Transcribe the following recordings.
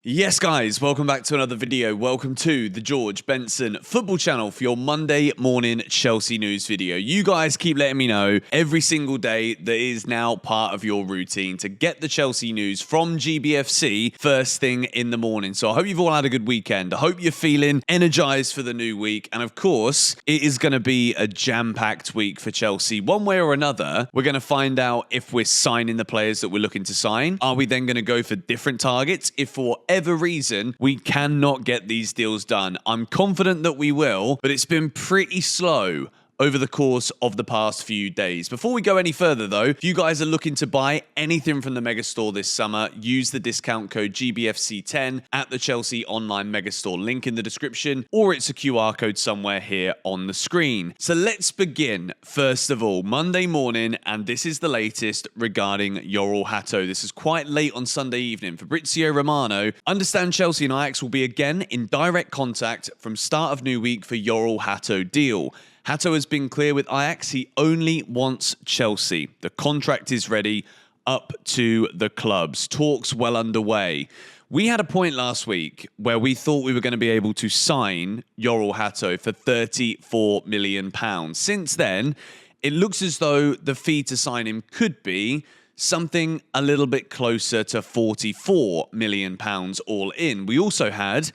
Yes guys, welcome back to another video. Welcome to the George Benson football channel for your Monday morning Chelsea news video. You guys keep letting me know every single day that is now part of your routine to get the Chelsea news from GBFC first thing in the morning. So I hope you've all had a good weekend. I hope you're feeling energized for the new week. And of course, it is going to be a jam-packed week for Chelsea. One way or another, we're going to find out if we're signing the players that we're looking to sign. Are we then going to go for different targets if for whatever reason we cannot get these deals done? I'm confident that we will, but it's been pretty slow over the course of the past few days. Before we go any further though, if you guys are looking to buy anything from the Megastore this summer, use the discount code GBFC10 at the Chelsea online Megastore, link in the description, or it's a QR code somewhere here on the screen. So let's begin. First of all, Monday morning, and this is the latest regarding Yoel Hato. This is quite late on Sunday evening. Fabrizio Romano understand Chelsea and Ajax will be again in direct contact from start of new week for Yoel Hato deal. Hato has been clear with Ajax, he only wants Chelsea. The contract is ready, up to the clubs. Talks well underway. We had a point last week where we thought we were going to be able to sign Yoel Hato for £34 million. Since then, it looks as though the fee to sign him could be something a little bit closer to £44 million all in. We also had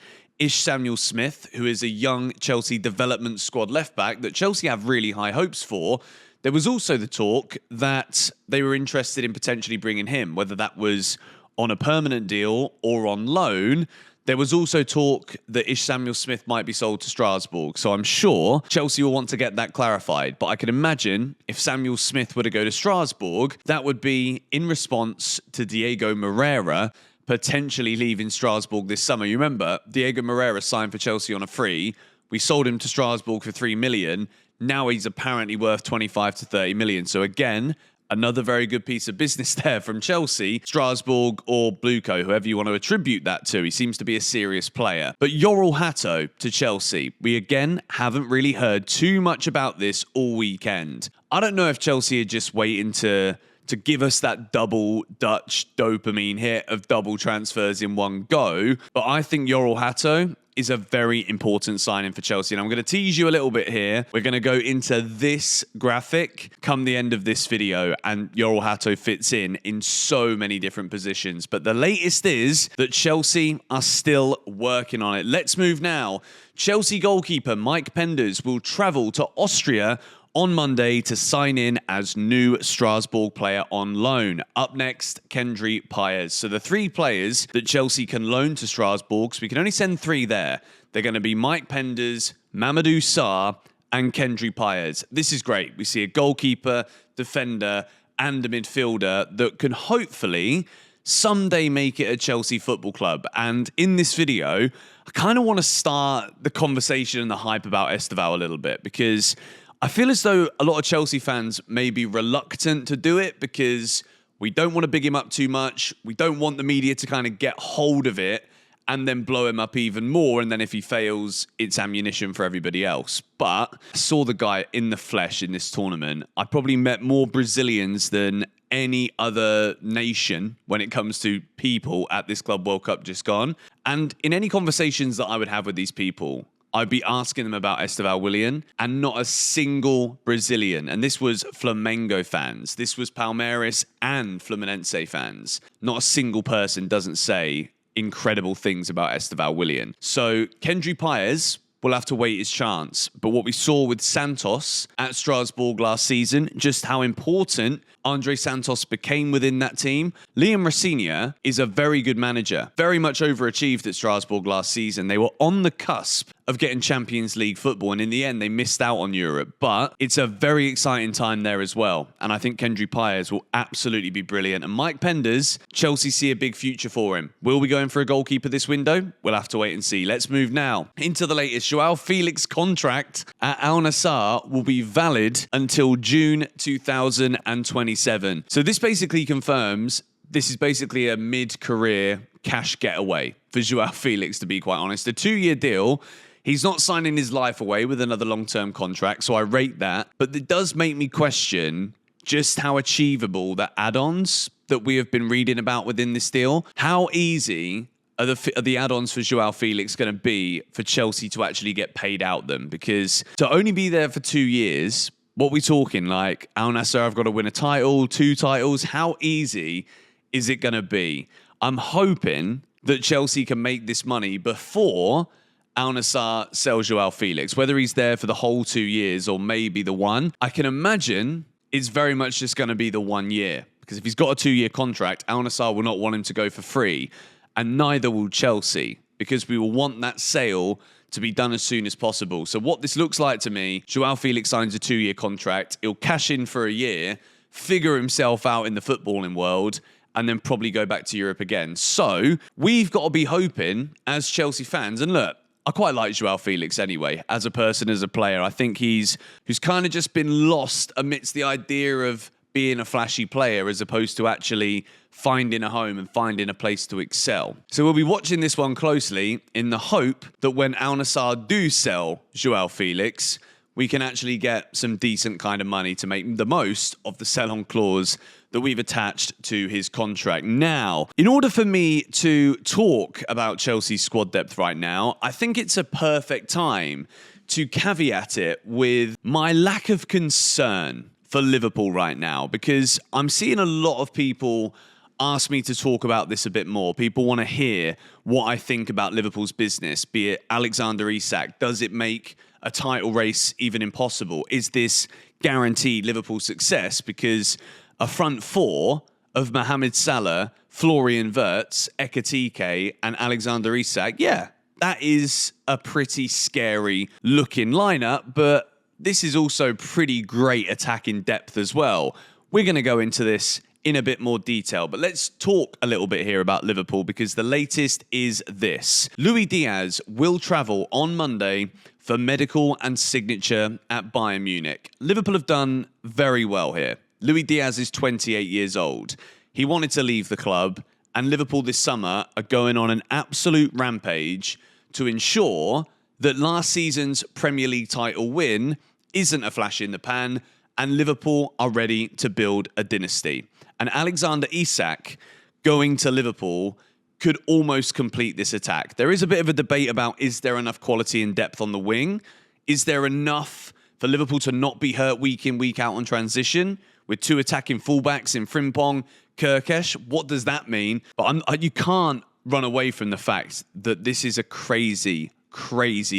Samuel-Smith, who is a young Chelsea development squad left-back that Chelsea have really high hopes for. There was also the talk that they were interested in potentially bringing him, whether that was on a permanent deal or on loan. There was also talk that Samuel-Smith might be sold to Strasbourg, so I'm sure Chelsea will want to get that clarified. But I can imagine if Samuel-Smith were to go to Strasbourg, that would be in response to Diego Moreira potentially leaving Strasbourg this summer. You remember, Diego Moreira signed for Chelsea on a free. We sold him to Strasbourg for $3 million. Now he's apparently worth 25 to 30 million. So again, another very good piece of business there from Chelsea, Strasbourg or Bluco, whoever you want to attribute that to. He seems to be a serious player. But Yoel Hato to Chelsea. We again haven't really heard too much about this all weekend. I don't know if Chelsea are just waiting to give us that double Dutch dopamine hit of double transfers in one go. But I think Yoel Hato is a very important signing for Chelsea. And I'm going to tease you a little bit here. We're going to go into this graphic come the end of this video, and Yoel Hato fits in so many different positions. But the latest is that Chelsea are still working on it. Let's move now. Chelsea goalkeeper Mike Penders will travel to Austria on Monday to sign in as new Strasbourg player on loan. Up next, Kendry Paez. So the three players that Chelsea can loan to Strasbourg, so we can only send three there. They're going to be Mike Penders, Mamadou Sarr, and Kendry Paez. This is great. We see a goalkeeper, defender, and a midfielder that can hopefully someday make it a Chelsea football club. And in this video, I kind of want to start the conversation and the hype about Esteval a little bit, because I feel as though a lot of Chelsea fans may be reluctant to do it because we don't want to big him up too much. We don't want the media to kind of get hold of it and then blow him up even more. And then if he fails, it's ammunition for everybody else. But I saw the guy in the flesh in this tournament. I probably met more Brazilians than any other nation when it comes to people at this Club World Cup just gone. And in any conversations that I would have with these people, I'd be asking them about Esteval Willian, and not a single Brazilian. And this was Flamengo fans. This was Palmeiras and Fluminense fans. Not a single person doesn't say incredible things about Esteval Willian. So Kendry Paez will have to wait his chance. But what we saw with Santos at Strasbourg last season, just how important Andre Santos became within that team. Liam Rosenior is a very good manager, very much overachieved at Strasbourg last season. They were on the cusp of getting Champions League football, and in the end, they missed out on Europe. But it's a very exciting time there as well. And I think Kendry Paez will absolutely be brilliant. And Mike Penders, Chelsea see a big future for him. Will we go in for a goalkeeper this window? We'll have to wait and see. Let's move now into the latest. Joao Felix contract at Al Nassr will be valid until June 2027. So this basically confirms this is basically a mid-career cash getaway for Joao Felix, to be quite honest. A 2-year deal. He's not signing his life away with another long-term contract, so I rate that. But it does make me question just how achievable the add-ons that we have been reading about within this deal. How easy are the add-ons for Joao Felix going to be for Chelsea to actually get paid out them? Because to only be there for 2 years, what we talking, like Al Nassr have got to win a title, 2 titles? How easy is it going to be? I'm hoping that Chelsea can make this money before Al Nassr sells Joao Felix. Whether he's there for the whole 2 years or maybe the one, I can imagine it's very much just going to be the 1 year. Because if he's got a 2-year contract, Al Nassr will not want him to go for free. And neither will Chelsea, because we will want that sale to be done as soon as possible. So what this looks like to me, Joao Felix signs a 2-year contract. He'll cash in for a year, figure himself out in the footballing world, and then probably go back to Europe again. So we've got to be hoping as Chelsea fans, and look, I quite like Joao Felix anyway, as a person, as a player. I think who's kind of just been lost amidst the idea of being a flashy player as opposed to actually finding a home and finding a place to excel. So we'll be watching this one closely in the hope that when Al Nassr do sell Joao Felix, we can actually get some decent kind of money to make the most of the sell-on clause that we've attached to his contract. Now, in order for me to talk about Chelsea's squad depth right now, I think it's a perfect time to caveat it with my lack of concern for Liverpool right now, because I'm seeing a lot of people ask me to talk about this a bit more. People want to hear what I think about Liverpool's business, be it Alexander Isak. Does it make a title race even impossible? Is this guaranteed Liverpool success? Because a front four of Mohamed Salah, Florian Wirtz, Ekitike, and Alexander Isak, yeah, that is a pretty scary looking lineup, but this is also pretty great attacking depth as well. We're going to go into this in a bit more detail, but let's talk a little bit here about Liverpool, because the latest is this. Luis Diaz will travel on Monday for medical and signature at Bayern Munich. Liverpool have done very well here. Luis Diaz is 28 years old. He wanted to leave the club, and Liverpool this summer are going on an absolute rampage to ensure that last season's Premier League title win isn't a flash in the pan, and Liverpool are ready to build a dynasty. And Alexander Isak going to Liverpool could almost complete this attack. There is a bit of a debate about, is there enough quality and depth on the wing? Is there enough for Liverpool to not be hurt week in, week out on transition? With 2 attacking fullbacks in Frimpong, Kirkesh, what does that mean? But you can't run away from the fact that this is a crazy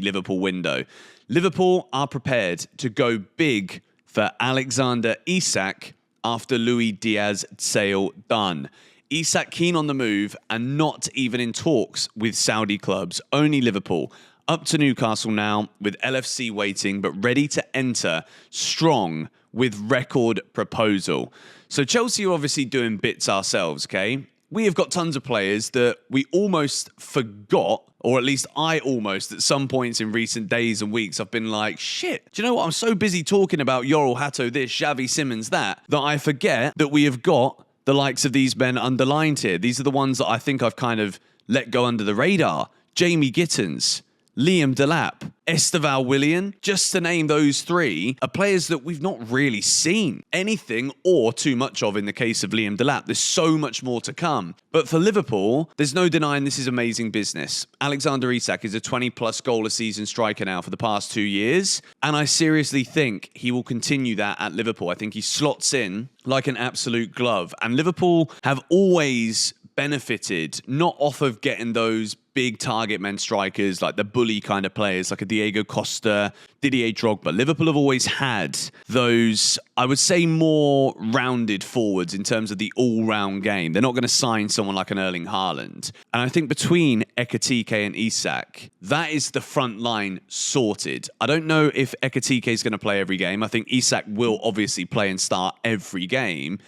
Liverpool window. Liverpool are prepared to go big for Alexander Isak after Luis Diaz sale done. Isak keen on the move and not even in talks with Saudi clubs, only Liverpool. Up to Newcastle now with LFC waiting, but ready to enter strong with record proposal. So Chelsea are obviously doing bits ourselves, okay? We have got tons of players that we almost forgot, or at least I almost, at some points in recent days and weeks, I've been like, shit, do you know what? I'm so busy talking about Yorel, Hato this, Xavi, Simmons that I forget that we have got the likes of these men underlined here. These are the ones that I think I've kind of let go under the radar. Jamie Gittins, Liam Delap, Esteval Willian, just to name those 3, are players that we've not really seen anything or too much of in the case of Liam Delap. There's so much more to come. But for Liverpool, there's no denying this is amazing business. Alexander Isak is a 20-plus goal a season striker now for the past 2 years, and I seriously think he will continue that at Liverpool. I think he slots in like an absolute glove, and Liverpool have always benefited not off of getting those big target men strikers, like the bully kind of players, like a Diego Costa, Didier Drogba. Liverpool have always had those, I would say, more rounded forwards in terms of the all-round game. They're not going to sign someone like an Erling Haaland. And I think between Ekitike and Isak, that is the front line sorted. I don't know if Ekitike is going to play every game. I think Isak will obviously play and start every game.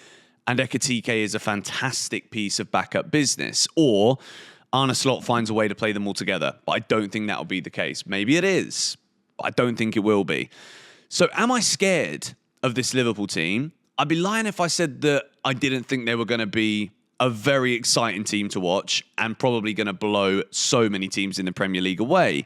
And Ekitike is a fantastic piece of backup business. Or Arne Slot finds a way to play them all together. But I don't think that will be the case. Maybe it is, but I don't think it will be. So am I scared of this Liverpool team? I'd be lying if I said that I didn't think they were going to be a very exciting team to watch and probably going to blow so many teams in the Premier League away.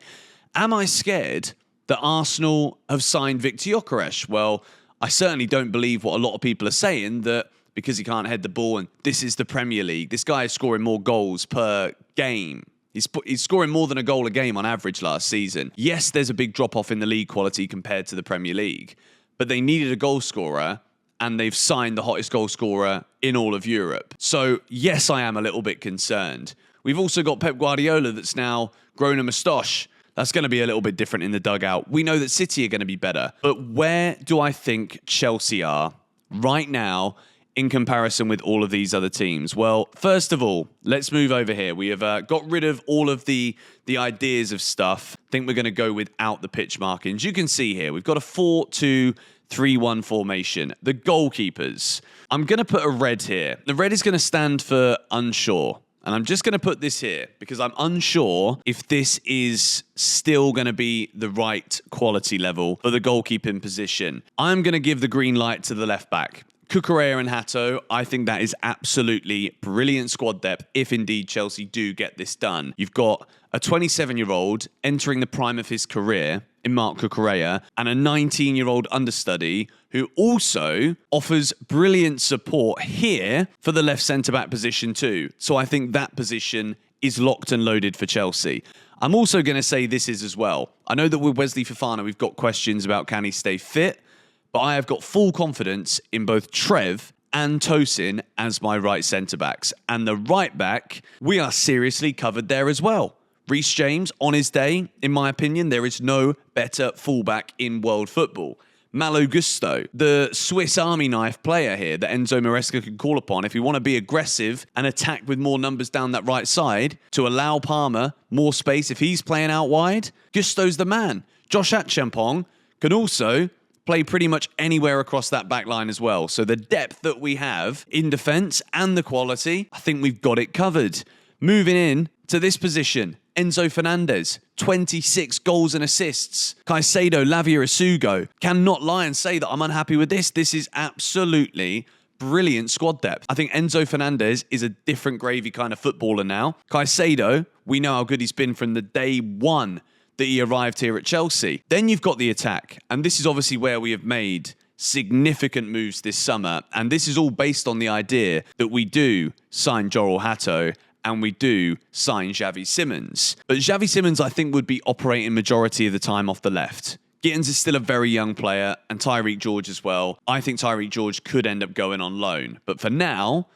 Am I scared that Arsenal have signed Viktor Gyökeres? Well, I certainly don't believe what a lot of people are saying, that because he can't head the ball, and this is the Premier League. This guy is scoring more goals per game. He's scoring more than a goal a game on average last season. Yes, there's a big drop-off in the league quality compared to the Premier League, but they needed a goal scorer, and they've signed the hottest goal scorer in all of Europe. So, yes, I am a little bit concerned. We've also got Pep Guardiola that's now grown a moustache. That's going to be a little bit different in the dugout. We know that City are going to be better. But where do I think Chelsea are right now in comparison with all of these other teams? Well, first of all, let's move over here. We have got rid of all of the ideas of stuff. I think we're going to go without the pitch markings. You can see here, we've got a 4-2-3-1 formation. The goalkeepers. I'm going to put a red here. The red is going to stand for unsure. And I'm just going to put this here because I'm unsure if this is still going to be the right quality level for the goalkeeping position. I'm going to give the green light to the left back. Cucurella and Hato, I think that is absolutely brilliant squad depth if indeed Chelsea do get this done. You've got a 27-year-old entering the prime of his career in Marc Cucurella and a 19-year-old understudy who also offers brilliant support here for the left centre-back position too. So I think that position is locked and loaded for Chelsea. I'm also going to say this is as well. I know that with Wesley Fofana, we've got questions about can he stay fit, but I have got full confidence in both Trev and Tosin as my right centre-backs. And the right back, we are seriously covered there as well. Reece James, on his day, in my opinion, there is no better fullback in world football. Malo Gusto, the Swiss Army knife player here that Enzo Maresca can call upon if you want to be aggressive and attack with more numbers down that right side to allow Palmer more space if he's playing out wide. Gusto's the man. Josh Achampong can also play pretty much anywhere across that back line as well. So the depth that we have in defence and the quality, I think we've got it covered. Moving in to this position, Enzo Fernandez, 26 goals and assists. Caicedo, Lavia Isugo. Cannot lie and say that I'm unhappy with this. This is absolutely brilliant squad depth. I think Enzo Fernandez is a different gravy kind of footballer now. Caicedo, we know how good he's been from the day one that he arrived here at Chelsea. Then you've got the attack. And this is obviously where we have made significant moves this summer. And this is all based on the idea that we do sign Joel Hato and we do sign Xavi Simons. But Xavi Simons, I think, would be operating majority of the time off the left. Gittins is still a very young player, and Tyreek George as well. I think Tyreek George could end up going on loan. But for now,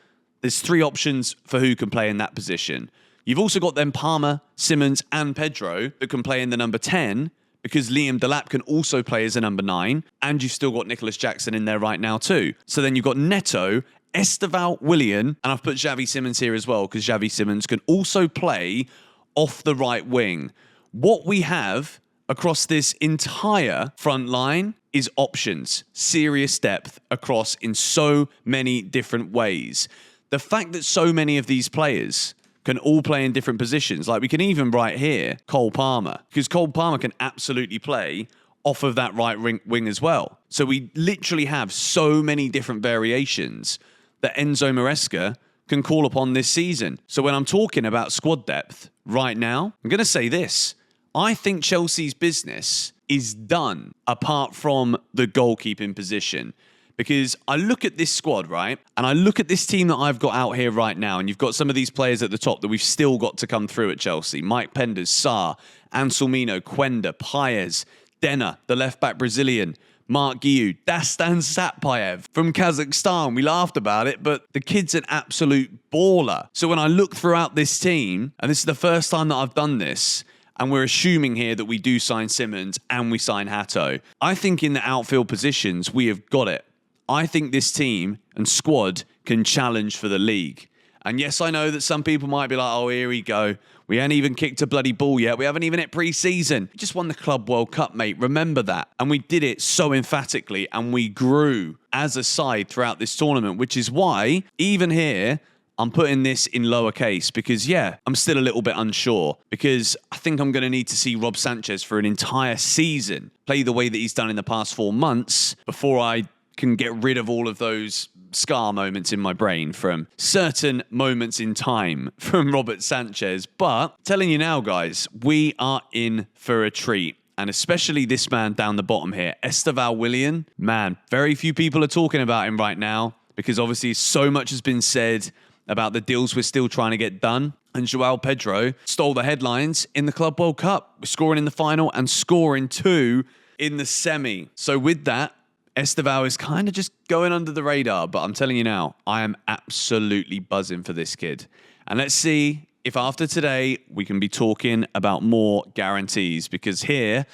there's three options for who can play in that position. You've also got then Palmer, Simons, and Pedro that can play in the number 10, because Liam Delap can also play as a number 9, and you've still got Nicholas Jackson in there right now too. So then you've got Neto, Esteval, Willian, and I've put Xavi Simons here as well, because Xavi Simons can also play off the right wing. What we have across this entire front line is options, serious depth across in so many different ways. The fact that so many of these players can all play in different positions, like we can even write here, Cole Palmer, because Cole Palmer can absolutely play off of that right wing as well. So we literally have so many different variations that Enzo Maresca can call upon this season. So when I'm talking about squad depth right now, I'm going to say this. I think Chelsea's business is done apart from the goalkeeping position. Because I look at this squad, right? And I look at this team that I've got out here right now, and you've got some of these players at the top that we've still got to come through at Chelsea. Mike Penders, Sarr, Anselmino, Quenda, Paez, Denner, the left-back Brazilian, Mark Guiu, Dastan Satpayev from Kazakhstan. We laughed about it, but the kid's an absolute baller. So when I look throughout this team, and this is the first time that I've done this, and we're assuming here that we do sign Simons and we sign Hato, I think in the outfield positions, we have got it. I think this team and squad can challenge for the league. And yes, I know that some people might be like, oh, here we go. We ain't even kicked a bloody ball yet. We haven't even hit pre-season. We just won the Club World Cup, mate. Remember that. And we did it so emphatically, and we grew as a side throughout this tournament, which is why, even here, I'm putting this in lowercase because, yeah, I'm still a little bit unsure because I think I'm going to need to see Rob Sanchez for an entire season play the way that he's done in the past 4 months before I can get rid of all of those scar moments in my brain from certain moments in time from Robert Sanchez. But telling you now, guys, we are in for a treat. And especially this man down the bottom here, Esteval Willian. Man, very few people are talking about him right now. because obviously so much has been said about the deals we're still trying to get done. And Joao Pedro stole the headlines in the Club World Cup, scoring in the final and scoring 2 in the semi. So with that, Estevao is kind of just going under the radar. But I'm telling you now, I am absolutely buzzing for this kid. And let's see if after today, we can be talking about more guarantees. Because here,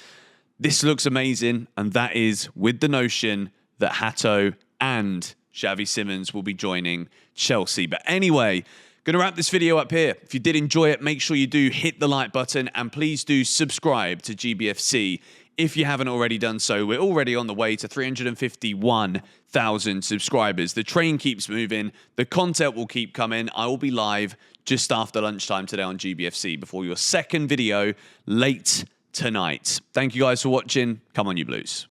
this looks amazing. And that is with the notion that Hato and Xavi Simons will be joining Chelsea. But anyway, going to wrap this video up here. If you did enjoy it, make sure you do hit the like button and please do subscribe to GBFC if you haven't already done so. We're already on the way to 351,000 subscribers. The train keeps moving. The content will keep coming. I will be live just after lunchtime today on GBFC before your second video late tonight. Thank you guys for watching. Come on, you Blues.